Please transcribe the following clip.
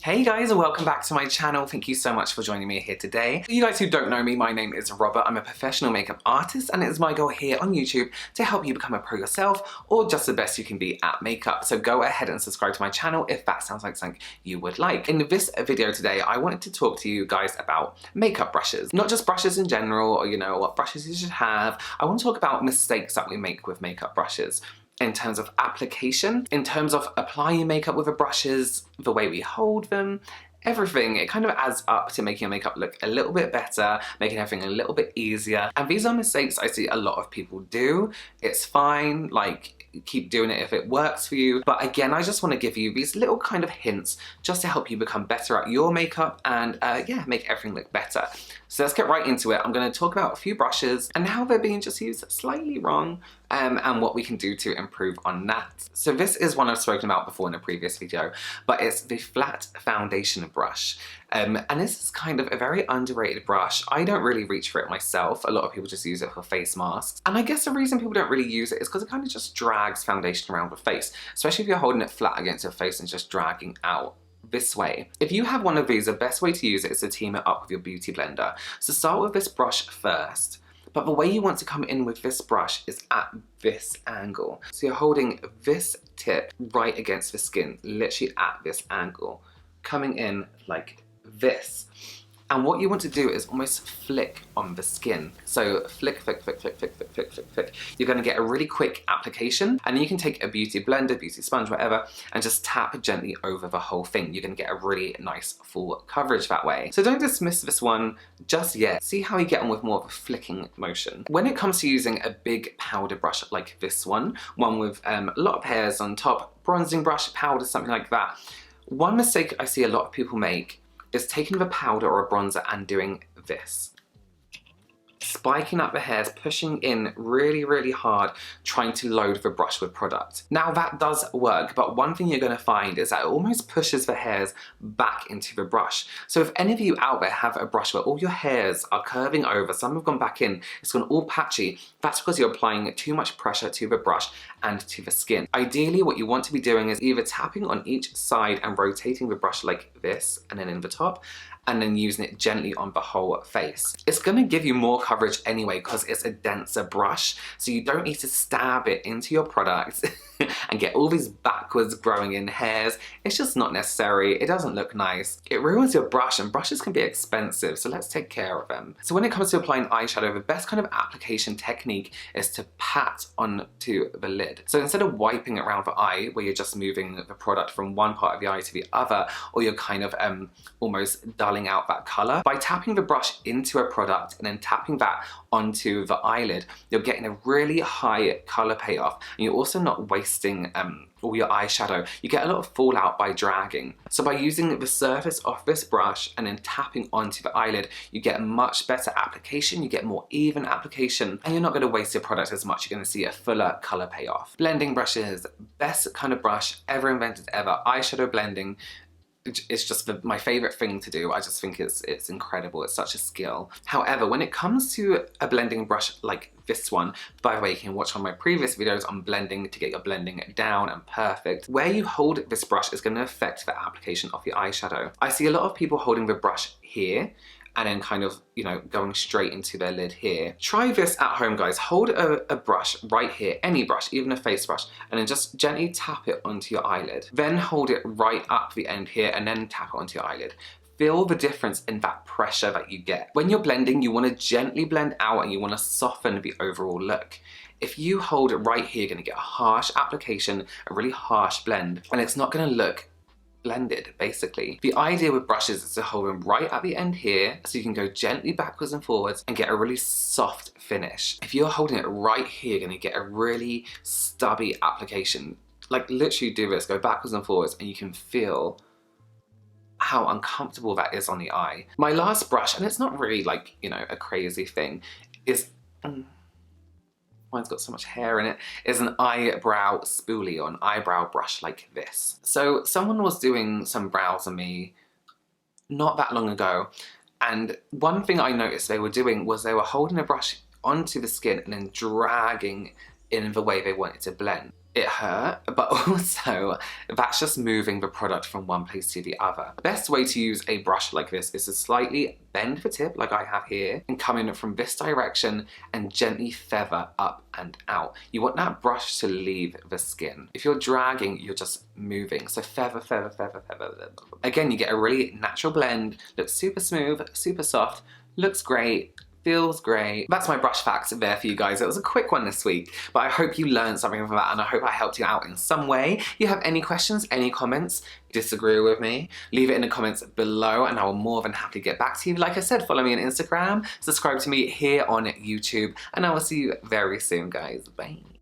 Hey guys, and welcome back to my channel. Thank you so much for joining me here today. For you guys who don't know me, my name is Robert. I'm a professional makeup artist and it is my goal here on YouTube to help you become a pro yourself or just the best you can be at makeup. So go ahead and subscribe to my channel if that sounds like something you would like. In this video today, I wanted to talk to you guys about makeup brushes. Not just brushes in general or what brushes you should have. I want to talk about mistakes that we make with makeup brushes. In terms of application, in terms of applying makeup with the brushes, the way we hold them, everything. It kind of adds up to making your makeup look a little bit better, making everything a little bit easier. And these are mistakes I see a lot of people do. It's fine, keep doing it if it works for you. But again, I just want to give you these little kind of hints just to help you become better at your makeup and yeah, make everything look better. So let's get right into it. I'm going to talk about a few brushes and how they're being just used slightly wrong and what we can do to improve on that. So this is one I've spoken about before in a previous video, but it's the flat foundation brush. And this is kind of a very underrated brush. I don't really reach for it myself. A lot of people just use it for face masks. And I guess the reason people don't really use it is because it kind of just drags foundation around the face, especially if you're holding it flat against your face and just dragging out this way. If you have one of these, the best way to use it is to team it up with your beauty blender. So start with this brush first. But the way you want to come in with this brush is at this angle. So you're holding this tip right against the skin, literally at this angle, coming in like this. And what you want to do is almost flick on the skin. So flick, flick, flick, flick, flick, flick, flick, flick, flick. You're gonna get a really quick application, and you can take a beauty blender, beauty sponge, whatever, and just tap gently over the whole thing. You're gonna get a really nice full coverage that way. So don't dismiss this one just yet. See how you get on with more of a flicking motion. When it comes to using a big powder brush like this one with a lot of hairs on top, bronzing brush, powder, something like that, one mistake I see a lot of people make is taking the powder or a bronzer and doing this. Spiking up the hairs, pushing in really, really hard, trying to load the brush with product. Now that does work, but one thing you're gonna find is that it almost pushes the hairs back into the brush. So if any of you out there have a brush where all your hairs are curving over, some have gone back in, it's gone all patchy, that's because you're applying too much pressure to the brush and to the skin. Ideally, what you want to be doing is either tapping on each side and rotating the brush like this, and then in the top, and then using it gently on the whole face. It's gonna give you more coverage anyway because it's a denser brush, so you don't need to stab it into your product and get all these backwards growing in hairs. It's just not necessary. It doesn't look nice. It ruins your brush, and brushes can be expensive, so let's take care of them. So when it comes to applying eyeshadow, the best kind of application technique is to pat onto the lid. So instead of wiping it around the eye, where you're just moving the product from one part of the eye to the other, or you're kind of almost dulling out that color, by tapping the brush into a product and then tapping that onto the eyelid, you're getting a really high color payoff, and you're also not wasting all your eyeshadow. You get a lot of fallout by dragging. So by using the surface of this brush and then tapping onto the eyelid, you get a much better application, you get more even application, and you're not gonna waste your product as much. You're gonna see a fuller color payoff. Blending brushes, best kind of brush ever invented ever. Eyeshadow blending, it's just my favorite thing to do. I just think it's incredible. It's such a skill. However, when it comes to a blending brush like this one, by the way, you can watch one of my previous videos on blending to get your blending down and perfect. Where you hold this brush is going to affect the application of your eyeshadow. I see a lot of people holding the brush here and then kind of, going straight into their lid here. Try this at home, guys. Hold a brush right here, any brush, even a face brush, and then just gently tap it onto your eyelid. Then hold it right up the end here and then tap it onto your eyelid. Feel the difference in that pressure that you get. When you're blending, you want to gently blend out and you want to soften the overall look. If you hold it right here, you're going to get a harsh application, a really harsh blend, and it's not going to look blended, basically. The idea with brushes is to hold them right at the end here, so you can go gently backwards and forwards and get a really soft finish. If you're holding it right here, you're gonna get a really stubby application. Like literally do this, go backwards and forwards, and you can feel how uncomfortable that is on the eye. My last brush, and it's not really a crazy thing, is mine's got so much hair in it, is an eyebrow spoolie or an eyebrow brush like this. So someone was doing some brows on me not that long ago, and one thing I noticed they were doing was they were holding a brush onto the skin and then dragging in the way they wanted to blend. it hurt, but also that's just moving the product from one place to the other. The best way to use a brush like this is to slightly bend the tip like I have here and come in from this direction and gently feather up and out. You want that brush to leave the skin. If you're dragging, you're just moving. So feather, feather, feather, feather. Again, you get a really natural blend, looks super smooth, super soft, looks great, feels great. That's my brush facts there for you guys. It was a quick one this week, but I hope you learned something from that and I hope I helped you out in some way. If you have any questions, any comments, disagree with me, leave it in the comments below and I will more than happily get back to you. Like I said, follow me on Instagram, subscribe to me here on YouTube, and I will see you very soon, guys. Bye.